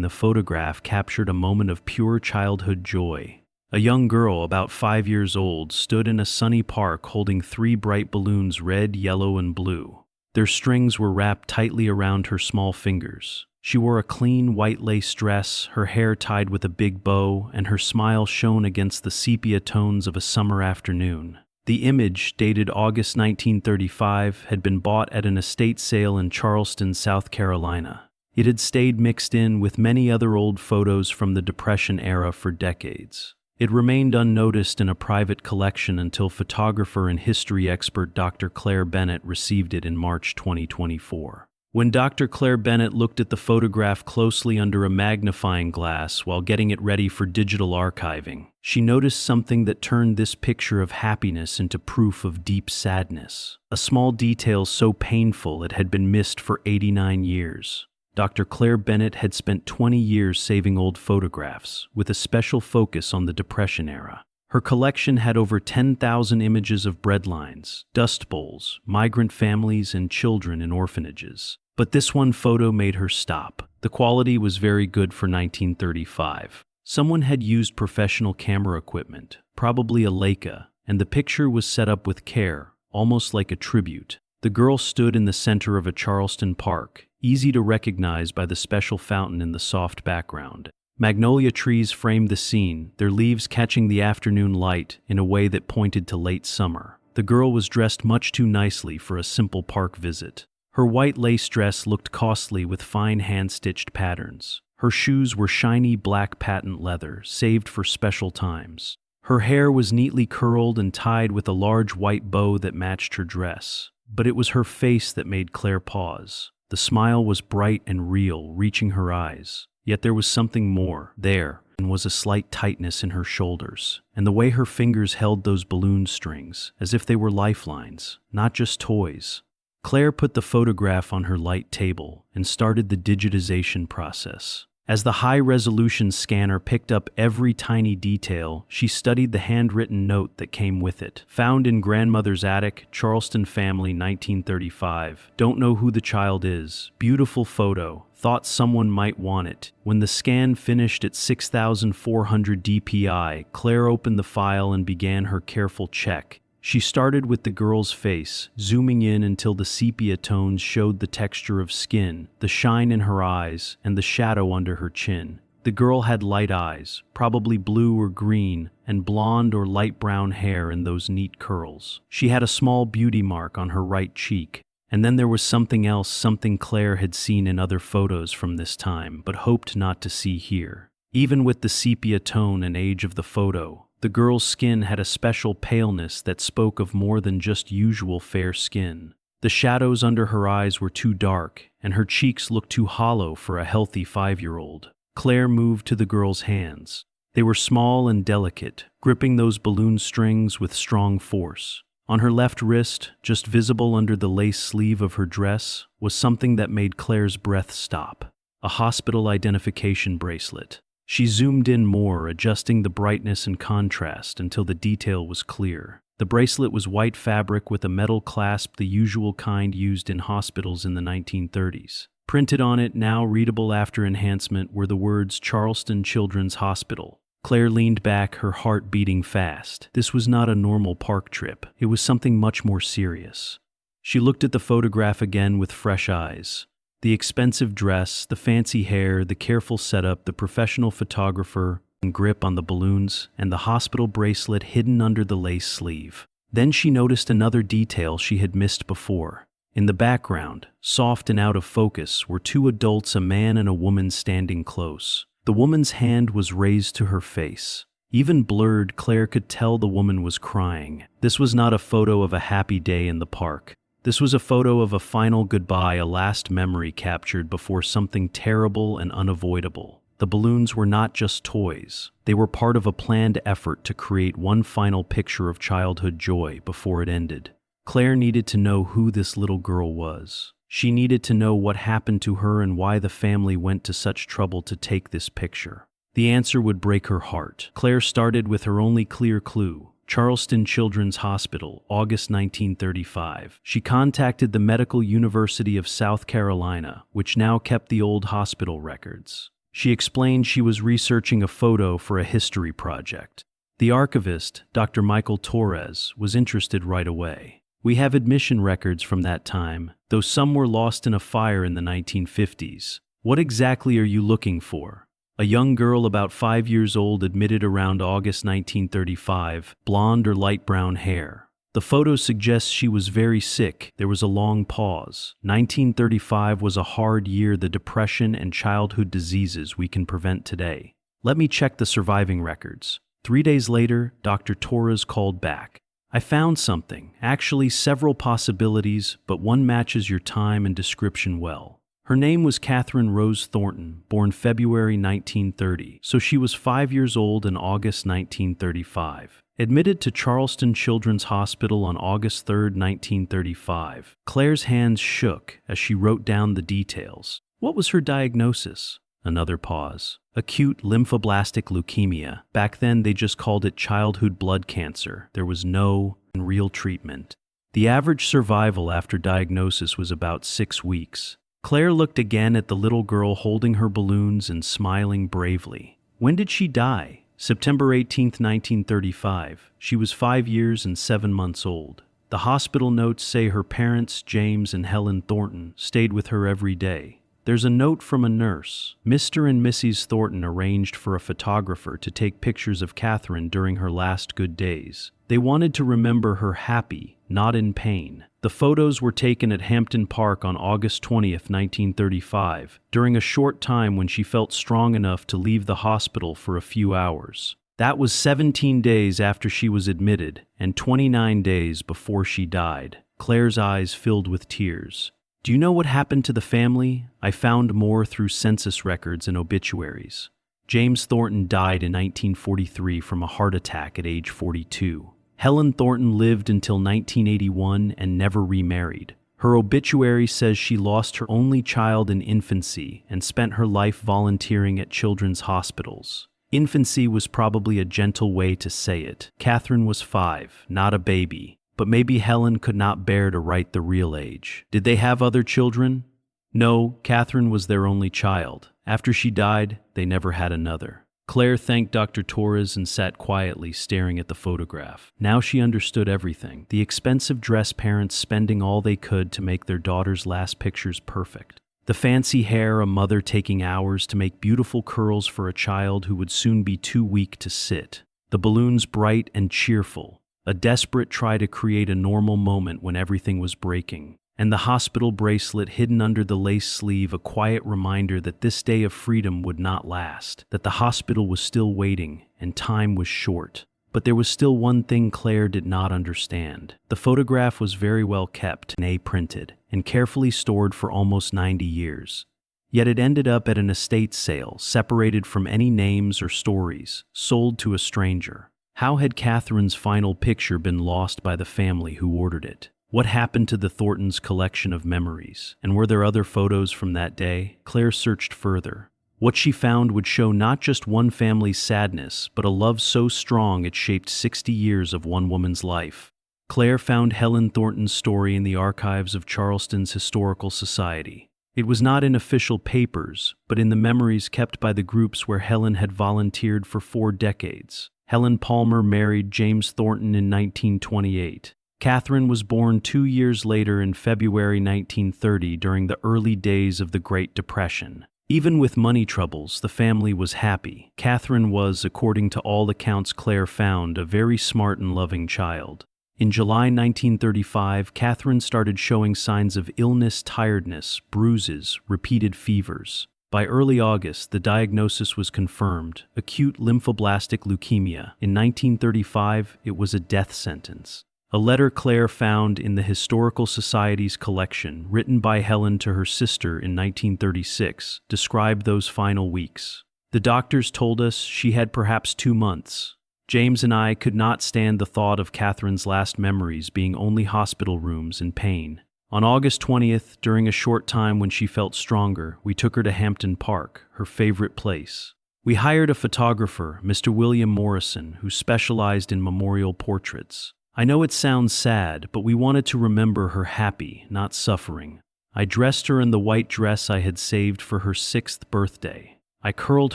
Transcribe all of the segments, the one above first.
the photograph captured a moment of pure childhood joy. A young girl, about 5 years old, stood in a sunny park holding 3 bright balloons, red, yellow, and blue. Their strings were wrapped tightly around her small fingers. She wore a clean white lace dress, her hair tied with a big bow, and her smile shone against the sepia tones of a summer afternoon. The image, dated August 1935, had been bought at an estate sale in Charleston, South Carolina. It had stayed mixed in with many other old photos from the Depression era for decades. It remained unnoticed in a private collection until photographer and history expert Dr. Claire Bennett received it in March 2024. When Dr. Claire Bennett looked at the photograph closely under a magnifying glass while getting it ready for digital archiving, she noticed something that turned this picture of happiness into proof of deep sadness. A small detail so painful it had been missed for 89 years. Dr. Claire Bennett had spent 20 years saving old photographs, with a special focus on the Depression era. Her collection had over 10,000 images of breadlines, dust bowls, migrant families, and children in orphanages. But this one photo made her stop. The quality was very good for 1935. Someone had used professional camera equipment, probably a Leica, and the picture was set up with care, almost like a tribute. The girl stood in the center of a Charleston park, easy to recognize by the special fountain in the soft background. Magnolia trees framed the scene, their leaves catching the afternoon light in a way that pointed to late summer. The girl was dressed much too nicely for a simple park visit. Her white lace dress looked costly with fine hand-stitched patterns. Her shoes were shiny black patent leather, saved for special times. Her hair was neatly curled and tied with a large white bow that matched her dress. But it was her face that made Claire pause. The smile was bright and real, reaching her eyes. Yet there was something more. There was a slight tightness in her shoulders, and the way her fingers held those balloon strings, as if they were lifelines, not just toys. Claire put the photograph on her light table and started the digitization process. As the high-resolution scanner picked up every tiny detail, she studied the handwritten note that came with it. Found in grandmother's attic, Charleston family, 1935. Don't know who the child is. Beautiful photo. Thought someone might want it. When the scan finished at 6,400 dpi, Claire opened the file and began her careful check. She started with the girl's face, zooming in until the sepia tones showed the texture of skin, the shine in her eyes, and the shadow under her chin. The girl had light eyes, probably blue or green, and blonde or light brown hair in those neat curls. She had a small beauty mark on her right cheek. And then there was something else, something Claire had seen in other photos from this time, but hoped not to see here. Even with the sepia tone and age of the photo, the girl's skin had a special paleness that spoke of more than just usual fair skin. The shadows under her eyes were too dark, and her cheeks looked too hollow for a healthy 5-year-old. Claire moved to the girl's hands. They were small and delicate, gripping those balloon strings with strong force. On her left wrist, just visible under the lace sleeve of her dress, was something that made Claire's breath stop. A hospital identification bracelet. She zoomed in more, adjusting the brightness and contrast until the detail was clear. The bracelet was white fabric with a metal clasp, the usual kind used in hospitals in the 1930s. Printed on it, now readable after enhancement, were the words Charleston Children's Hospital. Claire leaned back, her heart beating fast. This was not a normal park trip. It was something much more serious. She looked at the photograph again with fresh eyes. The expensive dress, the fancy hair, the careful setup, the professional photographer and grip on the balloons, and the hospital bracelet hidden under the lace sleeve. Then she noticed another detail she had missed before. In the background, soft and out of focus, were 2 adults, a man and a woman, standing close. The woman's hand was raised to her face. Even blurred, Claire could tell the woman was crying. This was not a photo of a happy day in the park. This was a photo of a final goodbye, a last memory captured before something terrible and unavoidable. The balloons were not just toys. They were part of a planned effort to create one final picture of childhood joy before it ended. Claire needed to know who this little girl was. She needed to know what happened to her and why the family went to such trouble to take this picture. The answer would break her heart. Claire started with her only clear clue. Charleston Children's Hospital, August 1935. She contacted the Medical University of South Carolina, which now kept the old hospital records. She explained she was researching a photo for a history project. The archivist, Dr. Michael Torres, was interested right away. We have admission records from that time, though some were lost in a fire in the 1950s. What exactly are you looking for? A young girl about 5 years old admitted around August 1935, blonde or light brown hair. The photo suggests she was very sick. There was a long pause. 1935 was a hard year, the depression and childhood diseases we can prevent today. Let me check the surviving records. 3 days later, Dr. Torres called back. I found something, actually several possibilities, but one matches your time and description well. Her name was Catherine Rose Thornton, born February 1930, so she was 5 years old in August 1935. Admitted to Charleston Children's Hospital on August 3, 1935. Claire's hands shook as she wrote down the details. What was her diagnosis? Another pause. Acute lymphoblastic leukemia. Back then they just called it childhood blood cancer. There was no real treatment. The average survival after diagnosis was about 6 weeks. Claire looked again at the little girl holding her balloons and smiling bravely. When did she die? September 18, 1935. She was 5 years and 7 months old. The hospital notes say her parents, James and Helen Thornton, stayed with her every day. There's a note from a nurse. Mr. and Mrs. Thornton arranged for a photographer to take pictures of Catherine during her last good days. They wanted to remember her happy, not in pain. The photos were taken at Hampton Park on August 20, 1935, during a short time when she felt strong enough to leave the hospital for a few hours. That was 17 days after she was admitted and 29 days before she died. Claire's eyes filled with tears. Do you know what happened to the family? I found more through census records and obituaries. James Thornton died in 1943 from a heart attack at age 42. Helen Thornton lived until 1981 and never remarried. Her obituary says she lost her only child in infancy and spent her life volunteering at children's hospitals. Infancy was probably a gentle way to say it. Catherine was 5, not a baby. But maybe Helen could not bear to write the real age. Did they have other children? No, Catherine was their only child. After she died, they never had another. Claire thanked Dr. Torres and sat quietly staring at the photograph. Now she understood everything. The expensive dress, parents spending all they could to make their daughter's last pictures perfect. The fancy hair, a mother taking hours to make beautiful curls for a child who would soon be too weak to sit. The balloons bright and cheerful. A desperate try to create a normal moment when everything was breaking. And the hospital bracelet hidden under the lace sleeve, a quiet reminder that this day of freedom would not last, that the hospital was still waiting and time was short. But there was still one thing Claire did not understand. The photograph was very well kept, printed, and carefully stored for almost 90 years. Yet it ended up at an estate sale, separated from any names or stories, sold to a stranger. How had Catherine's final picture been lost by the family who ordered it? What happened to the Thorntons' collection of memories? And were there other photos from that day? Claire searched further. What she found would show not just one family's sadness, but a love so strong it shaped 60 years of one woman's life. Claire found Helen Thornton's story in the archives of Charleston's Historical Society. It was not in official papers, but in the memories kept by the groups where Helen had volunteered for 4 decades. Helen Palmer married James Thornton in 1928. Catherine was born 2 years later in February 1930 during the early days of the Great Depression. Even with money troubles, the family was happy. Catherine was, according to all accounts Claire found, a very smart and loving child. In July 1935, Catherine started showing signs of illness, tiredness, bruises, repeated fevers. By early August, the diagnosis was confirmed: acute lymphoblastic leukemia. In 1935, it was a death sentence. A letter Claire found in the Historical Society's collection, written by Helen to her sister in 1936, described those final weeks. The doctors told us she had perhaps 2 months. James and I could not stand the thought of Catherine's last memories being only hospital rooms and pain. On August 20th, during a short time when she felt stronger, we took her to Hampton Park, her favorite place. We hired a photographer, Mr. William Morrison, who specialized in memorial portraits. I know it sounds sad, but we wanted to remember her happy, not suffering. I dressed her in the white dress I had saved for her 6th birthday. I curled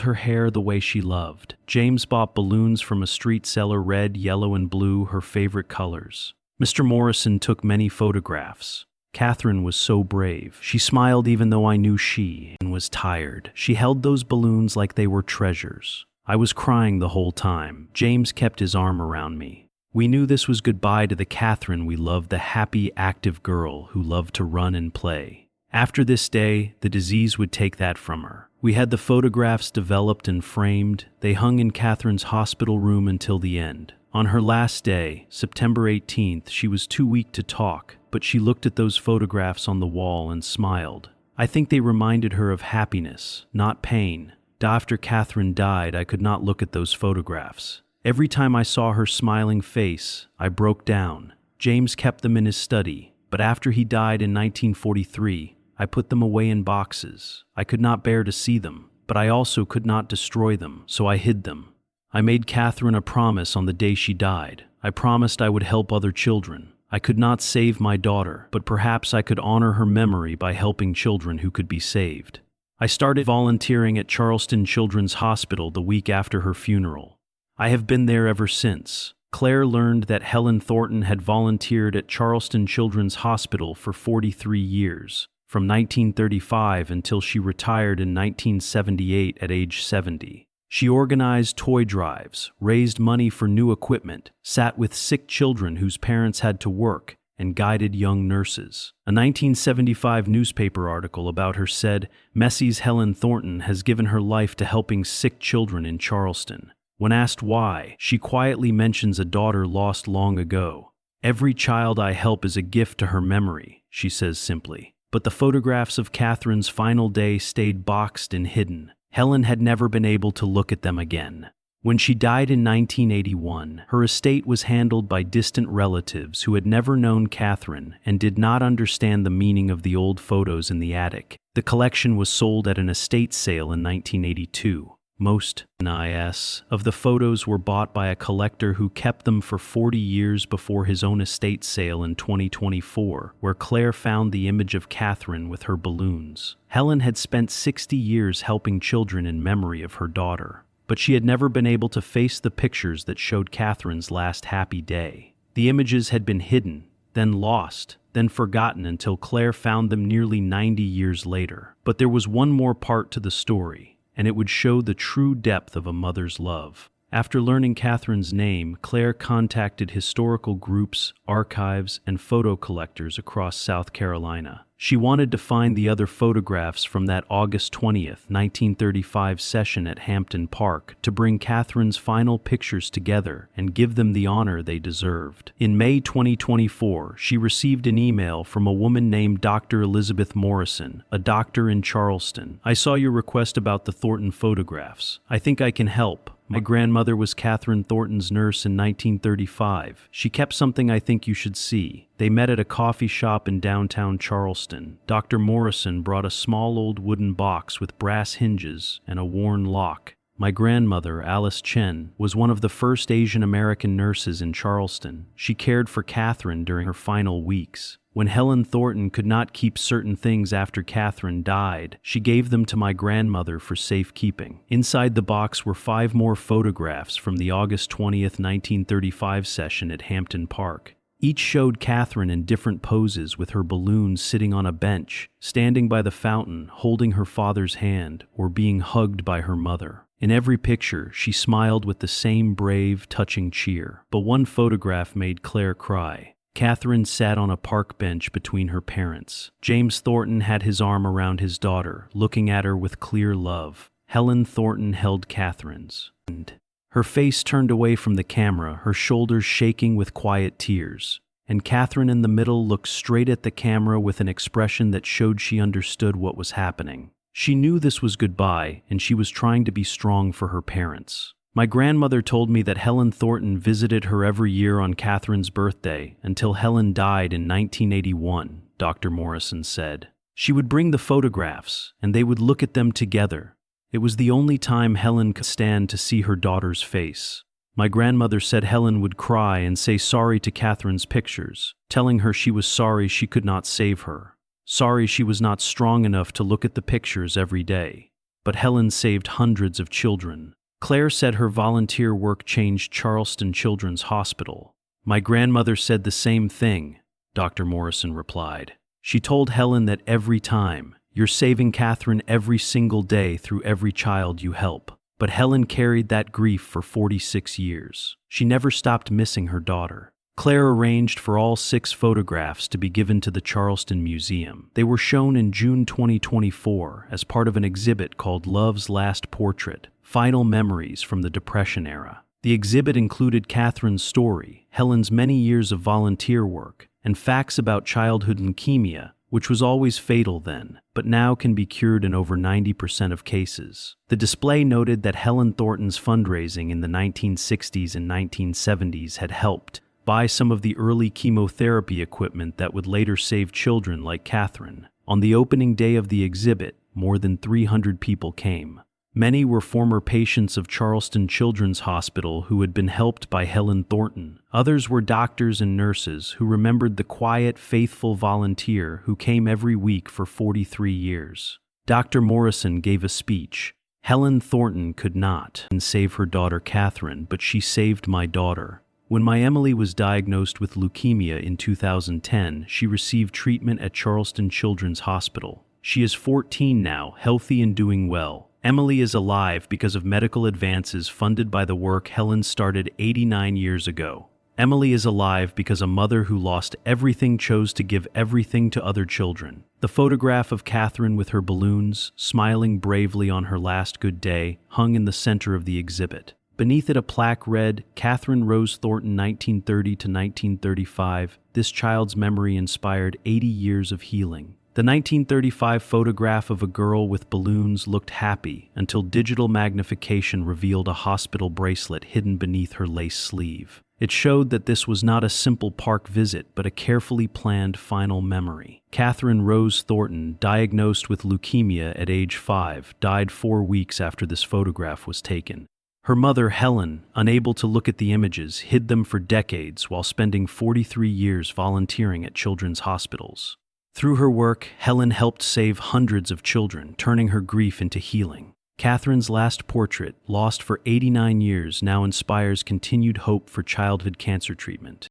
her hair the way she loved. James bought balloons from a street seller, red, yellow, and blue, her favorite colors. Mr. Morrison took many photographs. Catherine was so brave. She smiled even though I knew she was tired. She held those balloons like they were treasures. I was crying the whole time. James kept his arm around me. We knew this was goodbye to the Catherine we loved, the happy, active girl who loved to run and play. After this day, the disease would take that from her. We had the photographs developed and framed. They hung in Catherine's hospital room until the end. On her last day, September 18th, she was too weak to talk, but she looked at those photographs on the wall and smiled. I think they reminded her of happiness, not pain. After Catherine died, I could not look at those photographs. Every time I saw her smiling face, I broke down. James kept them in his study, but after he died in 1943, I put them away in boxes. I could not bear to see them, but I also could not destroy them, so I hid them. I made Catherine a promise on the day she died. I promised I would help other children. I could not save my daughter, but perhaps I could honor her memory by helping children who could be saved. I started volunteering at Charleston Children's Hospital the week after her funeral. I have been there ever since. Claire learned that Helen Thornton had volunteered at Charleston Children's Hospital for 43 years, from 1935 until she retired in 1978 at age 70. She organized toy drives, raised money for new equipment, sat with sick children whose parents had to work, and guided young nurses. A 1975 newspaper article about her said, "Messie's Helen Thornton has given her life to helping sick children in Charleston." When asked why, she quietly mentions a daughter lost long ago. "Every child I help is a gift to her memory," she says simply. But the photographs of Catherine's final day stayed boxed and hidden. Helen had never been able to look at them again. When she died in 1981, her estate was handled by distant relatives who had never known Catherine and did not understand the meaning of the old photos in the attic. The collection was sold at an estate sale in 1982. Most of the photos were bought by a collector who kept them for 40 years before his own estate sale in 2024, where Claire found the image of Catherine with her balloons. Helen had spent 60 years helping children in memory of her daughter, but she had never been able to face the pictures that showed Catherine's last happy day. The images had been hidden, then lost, then forgotten until Claire found them nearly 90 years later. But there was one more part to the story, and it would show the true depth of a mother's love. After learning Catherine's name, Claire contacted historical groups, archives, and photo collectors across South Carolina. She wanted to find the other photographs from that August 20th, 1935 session at Hampton Park to bring Catherine's final pictures together and give them the honor they deserved. In May 2024, she received an email from a woman named Dr. Elizabeth Morrison, a doctor in Charleston. "I saw your request about the Thornton photographs. I think I can help. My grandmother was Catherine Thornton's nurse in 1935. She kept something I think you should see. They met at a coffee shop in downtown Charleston. Dr. Morrison brought a small old wooden box with brass hinges and a worn lock. My grandmother, Alice Chen, was one of the first Asian American nurses in Charleston. She cared for Catherine during her final weeks. When Helen Thornton could not keep certain things after Catherine died, she gave them to my grandmother for safekeeping." Inside the box were 5 more photographs from the August 20th, 1935 session at Hampton Park. Each showed Catherine in different poses with her balloons sitting on a bench, standing by the fountain, holding her father's hand, or being hugged by her mother. In every picture, she smiled with the same brave, touching cheer. But one photograph made Claire cry. Catherine sat on a park bench between her parents. James Thornton had his arm around his daughter, looking at her with clear love. Helen Thornton held Catherine's hand. Her face turned away from the camera, her shoulders shaking with quiet tears. And Catherine in the middle looked straight at the camera with an expression that showed she understood what was happening. She knew this was goodbye, and she was trying to be strong for her parents. My grandmother told me that Helen Thornton visited her every year on Catherine's birthday until Helen died in 1981, Dr. Morrison said. She would bring the photographs, and they would look at them together. It was the only time Helen could stand to see her daughter's face. My grandmother said Helen would cry and say sorry to Catherine's pictures, telling her she was sorry she could not save her. Sorry she was not strong enough to look at the pictures every day. but Helen saved hundreds of children. Claire said her volunteer work changed Charleston Children's Hospital. "My grandmother said the same thing," Dr. Morrison replied. She told Helen that every time, "You're saving Catherine every single day through every child you help." But Helen carried that grief for 46 years. She never stopped missing her daughter. Claire arranged for all 6 photographs to be given to the Charleston Museum. They were shown in June 2024 as part of an exhibit called Love's Last Portrait: Final Memories from the Depression Era. The exhibit included Catherine's story, Helen's many years of volunteer work, and facts about childhood leukemia, which was always fatal then, but now can be cured in over 90% of cases. The display noted that Helen Thornton's fundraising in the 1960s and 1970s had helped buy some of the early chemotherapy equipment that would later save children like Catherine. On the opening day of the exhibit, more than 300 people came. Many were former patients of Charleston Children's Hospital who had been helped by Helen Thornton. Others were doctors and nurses who remembered the quiet, faithful volunteer who came every week for 43 years. Dr. Morrison gave a speech. "Helen Thornton could not save her daughter Catherine, but she saved my daughter. When my Emily was diagnosed with leukemia in 2010, she received treatment at Charleston Children's Hospital. She is 14 now, healthy and doing well. Emily is alive because of medical advances funded by the work Helen started 89 years ago. Emily is alive because a mother who lost everything chose to give everything to other children." The photograph of Catherine with her balloons, smiling bravely on her last good day, hung in the center of the exhibit. Beneath it a plaque read, "Catherine Rose Thornton 1930 to 1935. This child's memory inspired 80 years of healing." The 1935 photograph of a girl with balloons looked happy until digital magnification revealed a hospital bracelet hidden beneath her lace sleeve. It showed that this was not a simple park visit, but a carefully planned final memory. Catherine Rose Thornton, diagnosed with leukemia at age 5, died 4 weeks after this photograph was taken. Her mother, Helen, unable to look at the images, hid them for decades while spending 43 years volunteering at children's hospitals. Through her work, Helen helped save hundreds of children, turning her grief into healing. Catherine's last portrait, lost for 89 years, now inspires continued hope for childhood cancer treatment.